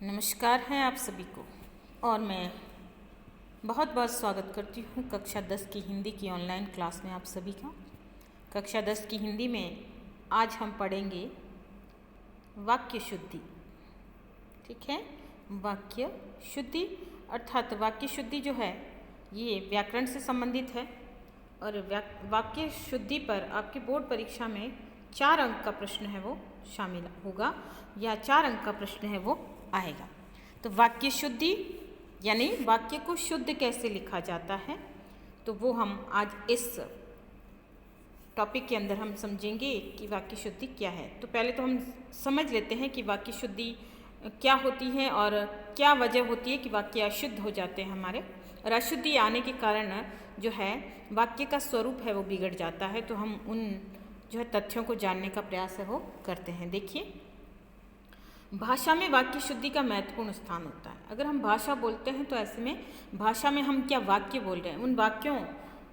नमस्कार है आप सभी को और मैं बहुत बहुत स्वागत करती हूँ कक्षा 10 की हिंदी की ऑनलाइन क्लास में आप सभी का। कक्षा 10 की हिंदी में आज हम पढ़ेंगे वाक्य शुद्धि। ठीक है, वाक्य शुद्धि अर्थात वाक्य शुद्धि जो है ये व्याकरण से संबंधित है और वाक्य शुद्धि पर आपकी बोर्ड परीक्षा में 4 अंक का प्रश्न है वो शामिल होगा या 4 अंक का प्रश्न है वो आएगा। तो वाक्य शुद्धि यानी वाक्य को शुद्ध कैसे लिखा जाता है, तो वो हम आज इस टॉपिक के अंदर हम समझेंगे कि वाक्य शुद्धि क्या है। तो पहले तो हम समझ लेते हैं कि वाक्य शुद्धि क्या होती है और क्या वजह होती है कि वाक्य अशुद्ध हो जाते हैं हमारे, और अशुद्धि आने के कारण जो है वाक्य का स्वरूप है वो बिगड़ जाता है। तो हम उन जो है तथ्यों को जानने का प्रयास है वो करते हैं। देखिए, भाषा में वाक्य शुद्धि का महत्वपूर्ण स्थान होता है। अगर हम भाषा बोलते हैं तो ऐसे में भाषा में हम क्या वाक्य बोल रहे हैं उन वाक्यों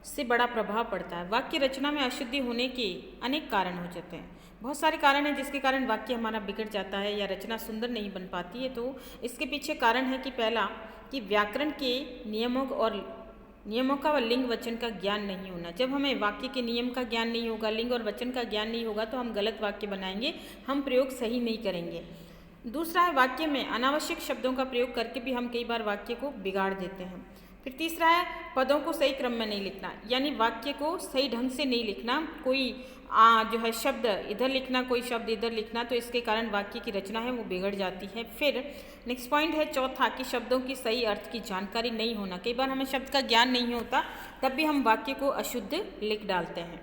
से बड़ा प्रभाव पड़ता है। वाक्य रचना में अशुद्धि होने के अनेक कारण हो जाते हैं। बहुत सारे कारण हैं जिसके कारण वाक्य हमारा बिगड़ जाता है या रचना सुंदर नहीं बन पाती है। तो इसके पीछे कारण है कि पहला कि व्याकरण के नियमों का व लिंग वचन का ज्ञान नहीं होना। जब हमें वाक्य के नियम का ज्ञान नहीं होगा, लिंग और वचन का ज्ञान नहीं होगा, तो हम गलत वाक्य बनाएंगे, हम प्रयोग सही नहीं करेंगे। दूसरा है वाक्य में अनावश्यक शब्दों का प्रयोग करके भी हम कई बार वाक्य को बिगाड़ देते हैं। फिर तीसरा है पदों को सही क्रम में नहीं लिखना, यानी वाक्य को सही ढंग से नहीं लिखना। कोई जो है शब्द इधर लिखना, कोई शब्द इधर लिखना, तो इसके कारण वाक्य की रचना है वो बिगड़ जाती है। फिर नेक्स्ट पॉइंट है चौथा कि शब्दों की सही अर्थ की जानकारी नहीं होना। कई बार हमें शब्द का ज्ञान नहीं होता, तब भी हम वाक्य को अशुद्ध लिख डालते हैं।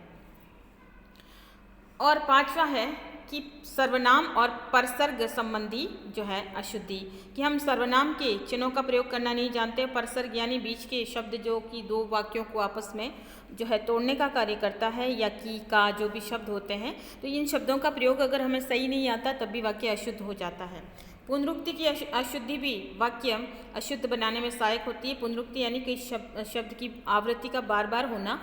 और पांचवा है कि सर्वनाम और परसर्ग संबंधी जो है अशुद्धि, कि हम सर्वनाम के चिन्हों का प्रयोग करना नहीं जानते। परसर्ग यानी बीच के शब्द जो कि दो वाक्यों को आपस में जो है तोड़ने का कार्य करता है, या की का जो भी शब्द होते हैं, तो इन शब्दों का प्रयोग अगर हमें सही नहीं आता तब भी वाक्य अशुद्ध हो जाता है। पुनरुक्ति की अशुद्धि भी वाक्य अशुद्ध बनाने में सहायक होती है। पुनरुक्ति यानी कि शब्द की आवृत्ति का बार बार होना,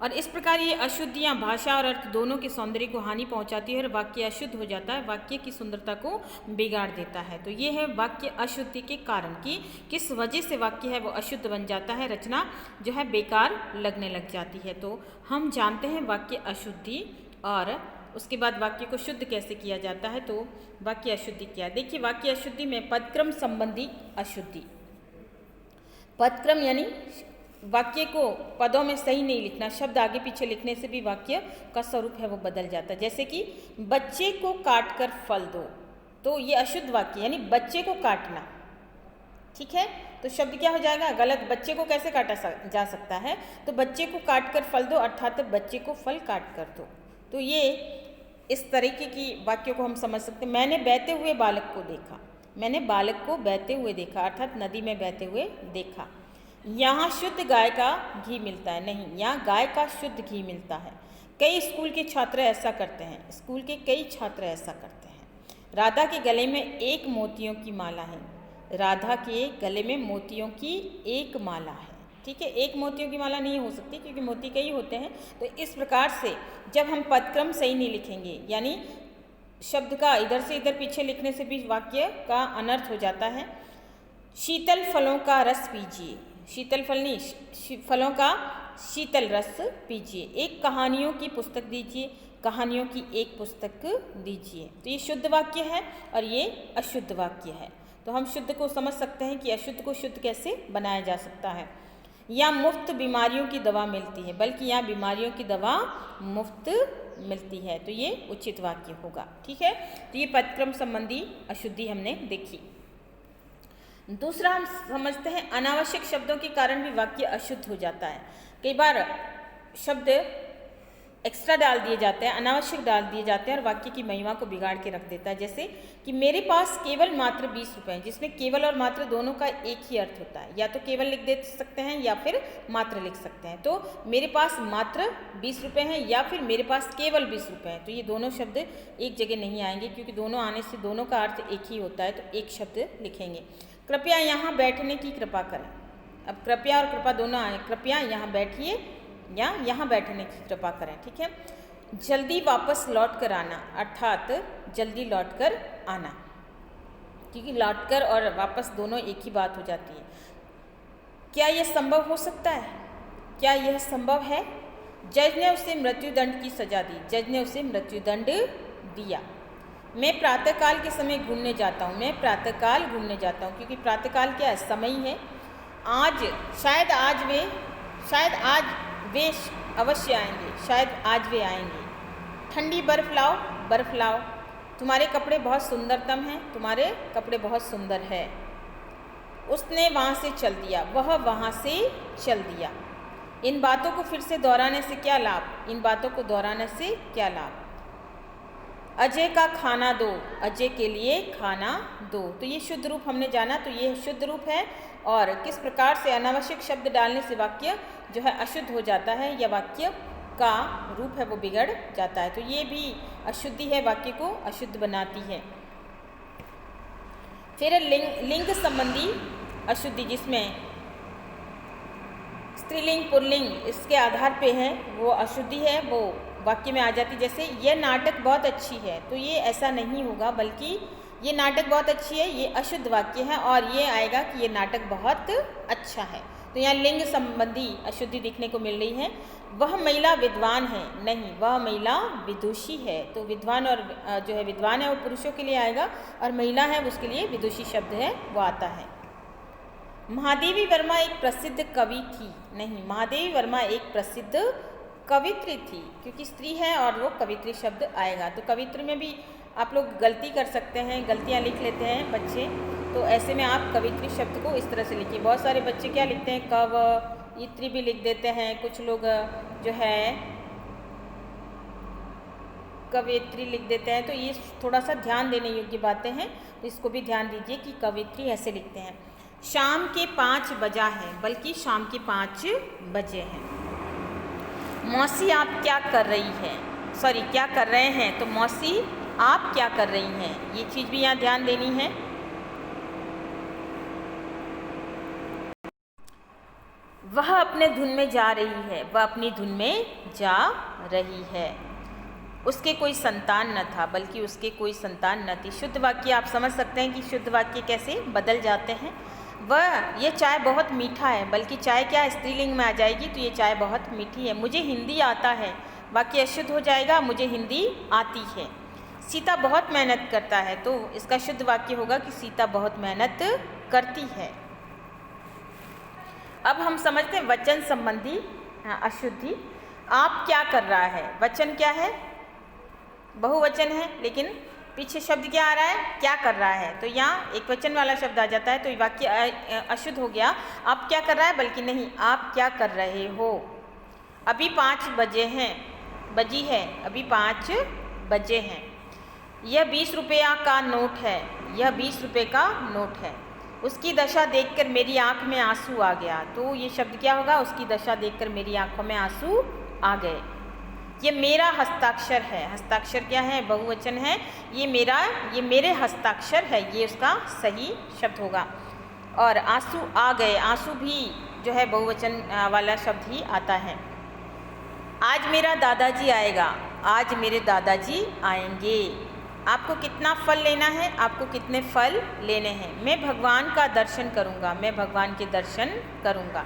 और इस प्रकार ये अशुद्धियाँ भाषा और अर्थ दोनों के सौंदर्य को हानि पहुंचाती है और वाक्य अशुद्ध हो जाता है, वाक्य की सुंदरता को बिगाड़ देता है। तो ये है वाक्य अशुद्धि के कारण कि किस वजह से वाक्य है वो अशुद्ध बन जाता है, रचना जो है बेकार लगने लग जाती है। तो हम जानते हैं वाक्य अशुद्धि और उसके बाद वाक्य को शुद्ध कैसे किया जाता है। तो वाक्य अशुद्धि क्या है, देखिए वाक्य अशुद्धि में पदक्रम संबंधी अशुद्धि। पदक्रम यानी वाक्य को पदों में सही नहीं लिखना, शब्द आगे पीछे लिखने से भी वाक्य का स्वरूप है वो बदल जाता है। जैसे कि बच्चे को काट कर फल दो, तो ये अशुद्ध वाक्य यानी बच्चे को काटना। ठीक है, तो शब्द क्या हो जाएगा गलत। बच्चे को कैसे काटा जा सकता है, तो बच्चे को काट कर फल दो अर्थात बच्चे को फल काट कर दो। तो ये इस तरीके की वाक्यों को हम समझ सकते हैं। मैंने बहते हुए बालक को देखा, मैंने बालक को बहते हुए देखा अर्थात नदी में बहते हुए देखा। यहाँ शुद्ध गाय का घी मिलता है, नहीं, यहाँ गाय का शुद्ध घी मिलता है। कई स्कूल के छात्र ऐसा करते हैं, स्कूल के कई छात्र ऐसा करते हैं। राधा के गले में एक मोतियों की माला है, राधा के गले में मोतियों की एक माला है। ठीक है, एक मोतियों की माला नहीं हो सकती क्योंकि मोती कई होते हैं। तो इस प्रकार से जब हम पदक्रम सही नहीं लिखेंगे, यानी शब्द का इधर से इधर पीछे लिखने से भी वाक्य का अनर्थ हो जाता है। शीतल फलों का रस पीजिए, शीतल फल नहीं, फलों का शीतल रस पीजिए। एक कहानियों की पुस्तक दीजिए, कहानियों की एक पुस्तक दीजिए। तो ये शुद्ध वाक्य है और ये अशुद्ध वाक्य है। तो हम शुद्ध को समझ सकते हैं कि अशुद्ध को शुद्ध कैसे बनाया जा सकता है। यहाँ मुफ्त बीमारियों की दवा मिलती है, बल्कि यहाँ बीमारियों की दवा मुफ्त मिलती है, तो ये उचित वाक्य होगा। ठीक है, तो ये पदक्रम संबंधी अशुद्धि हमने देखी। दूसरा हम समझते हैं अनावश्यक शब्दों के कारण भी वाक्य अशुद्ध हो जाता है। कई बार शब्द एक्स्ट्रा डाल दिए जाते हैं, अनावश्यक डाल दिए जाते हैं और वाक्य की महिमा को बिगाड़ के रख देता है। जैसे कि मेरे पास केवल मात्र 20 रुपये हैं, जिसमें केवल और मात्र दोनों का एक ही अर्थ होता है। या तो केवल लिख दे सकते हैं या फिर मात्र लिख सकते हैं। तो मेरे पास मात्र 20 रुपये हैं या फिर मेरे पास केवल 20 रुपये हैं, तो ये दोनों शब्द एक जगह नहीं आएंगे क्योंकि दोनों आने से दोनों का अर्थ एक ही होता है। तो एक शब्द लिखेंगे। कृपया यहाँ बैठने की कृपा करें, अब कृपया और कृपा दोनों आए, कृपया यहाँ बैठिए या यहाँ बैठने की कृपा करें। ठीक है, जल्दी वापस लौट कर आना अर्थात जल्दी लौट कर आना। क्योंकि लौटकर और वापस दोनों एक ही बात हो जाती है। क्या यह संभव हो सकता है? क्या यह संभव है? जज ने उसे मृत्युदंड की सजा दी। जज ने उसे मृत्युदंड दिया। मैं प्रातःकाल के समय घूमने जाता हूँ। मैं प्रातःकाल घूमने जाता हूँ, क्योंकि प्रातःकाल क्या है? समय है। आज शायद आज वे अवश्य आएंगे। शायद आज वे आएंगे। ठंडी बर्फ लाओ, बर्फ लाओ। तुम्हारे कपड़े बहुत सुंदरतम हैं। तुम्हारे कपड़े बहुत सुंदर है। उसने वहाँ से चल दिया। वह वहाँ से चल दिया। इन बातों को फिर से दोहराने से क्या लाभ? इन बातों को दोहराने से क्या लाभ? अजय का खाना दो। अजय के लिए खाना दो। तो ये शुद्ध रूप हमने जाना, तो ये शुद्ध रूप है। और किस प्रकार से अनावश्यक शब्द डालने से वाक्य जो है अशुद्ध हो जाता है, या वाक्य का रूप है वो बिगड़ जाता है। तो ये भी अशुद्धि है, वाक्य को अशुद्ध बनाती है। फिर लिंग संबंधी अशुद्धि, जिसमें स्त्रीलिंग पुल्लिंग इसके आधार पे है, वो अशुद्धि है, वो वाक्य में आ जाती। जैसे ये नाटक बहुत अच्छी है, तो ये ऐसा नहीं होगा, बल्कि ये नाटक बहुत अच्छी है, ये अशुद्ध वाक्य है, और ये आएगा कि ये नाटक बहुत अच्छा है। तो यहाँ लिंग संबंधी अशुद्धि देखने को मिल रही है। वह महिला विद्वान है। नहीं, वह महिला विदुषी है। तो विद्वान और जो है विद्वान है वो पुरुषों के लिए आएगा, और महिला है उसके लिए विदुषी शब्द है वो आता है। महादेवी वर्मा एक प्रसिद्ध कवि थी। नहीं, महादेवी वर्मा एक प्रसिद्ध कवित्री थी, क्योंकि स्त्री है और वो कवित्री शब्द आएगा। तो कवित्री में भी आप लोग गलती कर सकते हैं, गलतियाँ लिख लेते हैं बच्चे, तो ऐसे में आप कवित्री शब्द को इस तरह से लिखिए। बहुत सारे बच्चे क्या लिखते हैं, कवयित्री भी लिख देते हैं। कुछ लोग जो है कवयित्री लिख देते हैं। तो ये थोड़ा सा ध्यान देने योग्य बातें हैं, तो इसको भी ध्यान दीजिए कि कवयित्री ऐसे लिखते हैं। शाम के 5 बजा है, बल्कि शाम के 5 बजे हैं। मौसी आप क्या कर रही है? सॉरी, क्या कर रहे हैं? तो मौसी आप क्या कर रही हैं? ये चीज़ भी यहाँ ध्यान देनी है। वह अपने धुन में जा रही है। वह अपनी धुन में जा रही है। उसके कोई संतान न था, बल्कि उसके कोई संतान न थी। शुद्ध वाक्य आप समझ सकते हैं कि शुद्ध वाक्य कैसे बदल जाते हैं। ये चाय बहुत मीठा है, बल्कि चाय क्या स्त्रीलिंग में आ जाएगी, तो ये चाय बहुत मीठी है। मुझे हिंदी आता है, वाक्य अशुद्ध हो जाएगा, मुझे हिंदी आती है। सीता बहुत मेहनत करता है, तो इसका शुद्ध वाक्य होगा कि सीता बहुत मेहनत करती है। अब हम समझते हैं वचन संबंधी अशुद्धि। आप क्या कर रहा है? वचन क्या है? बहुवचन है, लेकिन पीछे शब्द क्या आ रहा है? क्या कर रहा है। तो यहाँ एक वचन वाला शब्द आ जाता है, तो ये वाक्य अशुद्ध हो गया। आप क्या कर रहा है, बल्कि नहीं, आप क्या कर रहे हो। अभी 5 बजे हैं, बजी है, अभी 5 बजे हैं। यह 20 रुपया का नोट है। यह 20 रुपये का नोट है। उसकी दशा देखकर मेरी आँख में आंसू आ गया। तो ये शब्द क्या होगा? उसकी दशा देखकर मेरी आँखों में आंसू आ गए। ये मेरा हस्ताक्षर है। हस्ताक्षर क्या है? बहुवचन है। ये मेरे हस्ताक्षर है, ये उसका सही शब्द होगा। और आंसू आ गए, आंसू भी जो है बहुवचन वाला शब्द ही आता है। आज मेरा दादाजी आएगा। आज मेरे दादाजी आएंगे। आपको कितना फल लेना है? आपको कितने फल लेने हैं? मैं भगवान का दर्शन करूंगा। मैं भगवान के दर्शन करूंगा।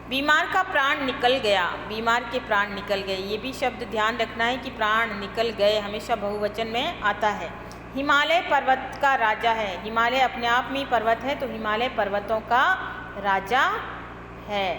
बीमार का प्राण निकल गया। बीमार के प्राण निकल गए। ये भी शब्द ध्यान रखना है कि प्राण निकल गए हमेशा बहुवचन में आता है। हिमालय पर्वत का राजा है। हिमालय अपने आप में ही पर्वत है, तो हिमालय पर्वतों का राजा है।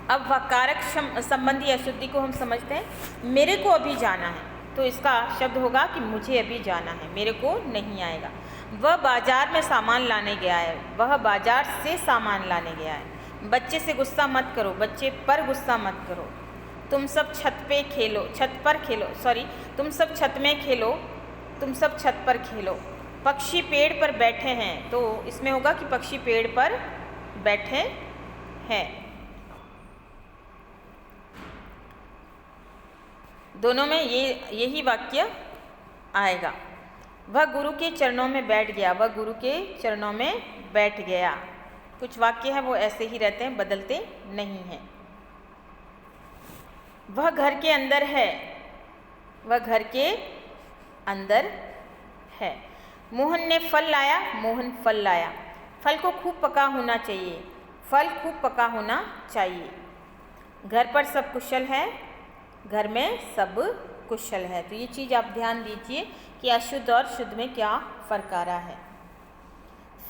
अब वकारक संबंधी अशुद्धि को हम समझते हैं। मेरे को अभी जाना है, तो इसका शब्द होगा कि मुझे अभी जाना है, मेरे को नहीं आएगा। वह बाजार में सामान लाने गया है। वह बाजार से सामान लाने गया है। बच्चे से गुस्सा मत करो। बच्चे पर गुस्सा मत करो। तुम सब छत पे खेलो, छत पर खेलो, सॉरी, तुम सब छत में खेलो, तुम सब छत पर खेलो। पक्षी पेड़ पर बैठे हैं, तो इसमें होगा कि पक्षी पेड़ पर बैठे हैं। दोनों में यही वाक्य आएगा। वह गुरु के चरणों में बैठ गया। वह गुरु के चरणों में बैठ गया। कुछ वाक्य हैं वो ऐसे ही रहते हैं, बदलते नहीं हैं। वह घर के अंदर है। वह घर के अंदर है। मोहन ने फल लाया, मोहन फल लाया। फल को खूब पका होना चाहिए, फल खूब पका होना चाहिए। घर पर सब कुशल है, घर में सब कुशल है। तो ये चीज़ आप ध्यान दीजिए कि अशुद्ध और शुद्ध में क्या फ़र्क आ रहा है।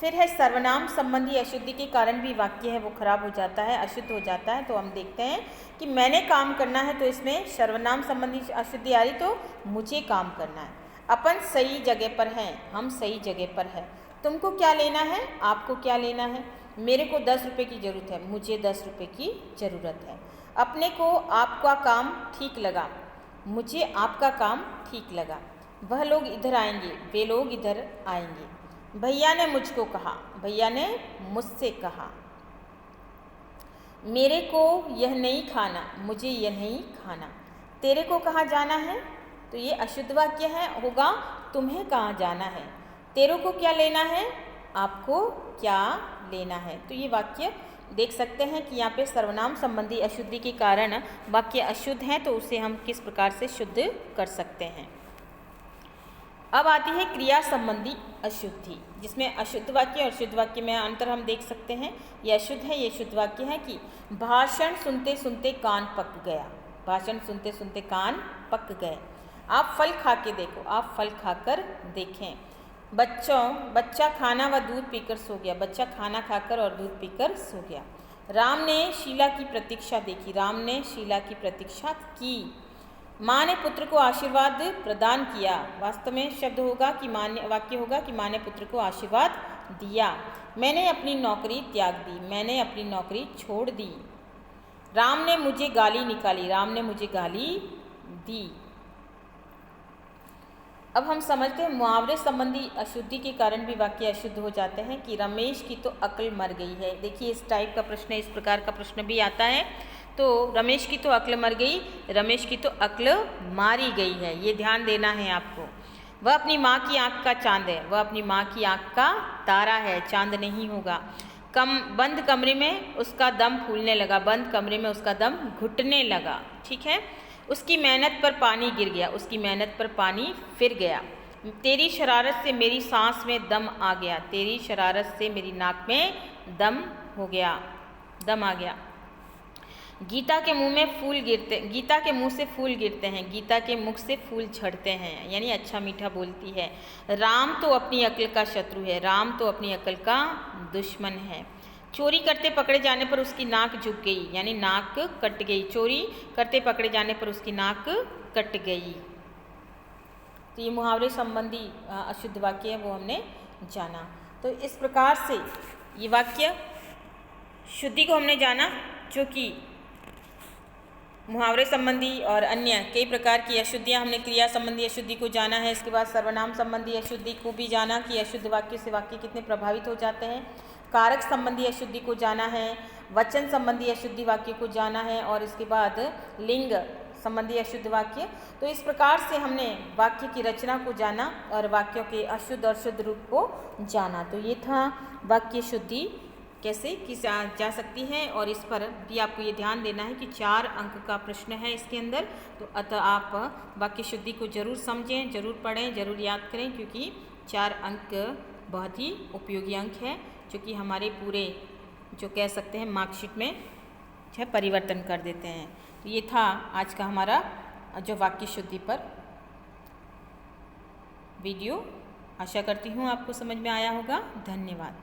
फिर है सर्वनाम संबंधी अशुद्धि के कारण भी वाक्य है वो खराब हो जाता है, अशुद्ध हो जाता है। तो हम देखते हैं कि मैंने काम करना है, तो इसमें सर्वनाम संबंधी अशुद्धि आ रही, तो मुझे काम करना है। अपन सही जगह पर हैं, हम सही जगह पर है। तुमको क्या लेना है, आपको क्या लेना है। मेरे को 10 रुपये की ज़रूरत है, मुझे 10 रुपये की ज़रूरत है। अपने को आपका काम ठीक लगा, मुझे आपका काम ठीक लगा। वह लोग इधर आएंगे, वे लोग इधर आएंगे। भैया ने मुझको कहा, भैया ने मुझसे कहा। मेरे को यह नहीं खाना, मुझे यह नहीं खाना। तेरे को कहाँ जाना है, तो ये अशुद्ध वाक्य है, होगा तुम्हें कहाँ जाना है। तेरे को क्या लेना है, आपको क्या लेना है। तो ये वाक्य देख सकते हैं कि यहाँ पे सर्वनाम संबंधी अशुद्धि के कारण वाक्य अशुद्ध हैं, तो उसे हम किस प्रकार से शुद्ध कर सकते हैं। अब आती है क्रिया संबंधी अशुद्धि, जिसमें अशुद्ध वाक्य और शुद्ध वाक्य में अंतर हम देख सकते हैं। ये अशुद्ध है, ये शुद्ध वाक्य है कि भाषण सुनते सुनते कान पक गया, भाषण सुनते सुनते कान पक गए। आप फल खा के देखो, आप फल खाकर देखें। बच्चा खाना व दूध पीकर सो गया, बच्चा खाना खाकर और दूध पीकर सो गया। राम ने शीला की प्रतीक्षा देखी, राम ने शीला की प्रतीक्षा की। माँ ने पुत्र को आशीर्वाद प्रदान किया, वास्तव में शब्द होगा कि वाक्य होगा कि माँ ने पुत्र को आशीर्वाद दिया। मैंने अपनी नौकरी त्याग दी, मैंने अपनी नौकरी छोड़ दी। राम ने मुझे गाली निकाली, राम ने मुझे गाली दी। अब हम समझते हैं मुहावरे संबंधी अशुद्धि के कारण भी वाक्य अशुद्ध हो जाते हैं कि रमेश की तो अक्ल मर गई है। देखिए इस टाइप का प्रश्न, इस प्रकार का प्रश्न भी आता है। तो रमेश की तो अक्ल मर गई, रमेश की तो अक्ल मारी गई है, ये ध्यान देना है आपको। वह अपनी माँ की आँख का चांद है, वह अपनी माँ की आँख का तारा है, चांद नहीं होगा। बंद कमरे में उसका दम फूलने लगा, बंद कमरे में उसका दम घुटने लगा। ठीक है। उसकी मेहनत पर पानी गिर गया, उसकी मेहनत पर पानी फिर गया। तेरी शरारत से मेरी सांस में दम आ गया, तेरी शरारत से मेरी नाक में दम हो गया, दम आ गया। गीता के मुंह में फूल गिरते, गीता के मुंह से फूल गिरते हैं, गीता के मुख से फूल झड़ते हैं, यानी अच्छा मीठा बोलती है। राम तो अपनी अक्ल का शत्रु है, राम तो अपनी अक्ल का दुश्मन है। चोरी करते पकड़े जाने पर उसकी नाक झुक गई, यानी नाक कट गई, चोरी करते पकड़े जाने पर उसकी नाक कट गई। तो ये मुहावरे संबंधी अशुद्ध वाक्य है, वो हमने जाना। तो इस प्रकार से ये वाक्य शुद्धि को हमने जाना, जो कि मुहावरे संबंधी और अन्य कई प्रकार की अशुद्धियाँ, हमने क्रिया संबंधी अशुद्धि को जाना है। इसके बाद सर्वनाम संबंधी अशुद्धि को भी जाना कि अशुद्ध वाक्य से वाक्य कितने प्रभावित हो जाते हैं। कारक संबंधी अशुद्धि को जाना है, वचन संबंधी अशुद्धि वाक्य को जाना है, और इसके बाद लिंग संबंधी अशुद्ध वाक्य। तो इस प्रकार से हमने वाक्य की रचना को जाना और वाक्यों के अशुद्ध और शुद्ध रूप को जाना। तो ये था वाक्य शुद्धि कैसे की जा सकती है, और इस पर भी आपको ये ध्यान देना है कि 4 अंक का प्रश्न है इसके अंदर। तो अतः आप वाक्य शुद्धि को जरूर समझें, जरूर पढ़ें, जरूर याद करें, क्योंकि 4 अंक बहुत ही उपयोगी अंक है, जो कि हमारे पूरे जो कह सकते हैं मार्कशीट में जो परिवर्तन कर देते हैं। तो ये था आज का हमारा जो वाक्य शुद्धि पर वीडियो। आशा करती हूँ आपको समझ में आया होगा। धन्यवाद।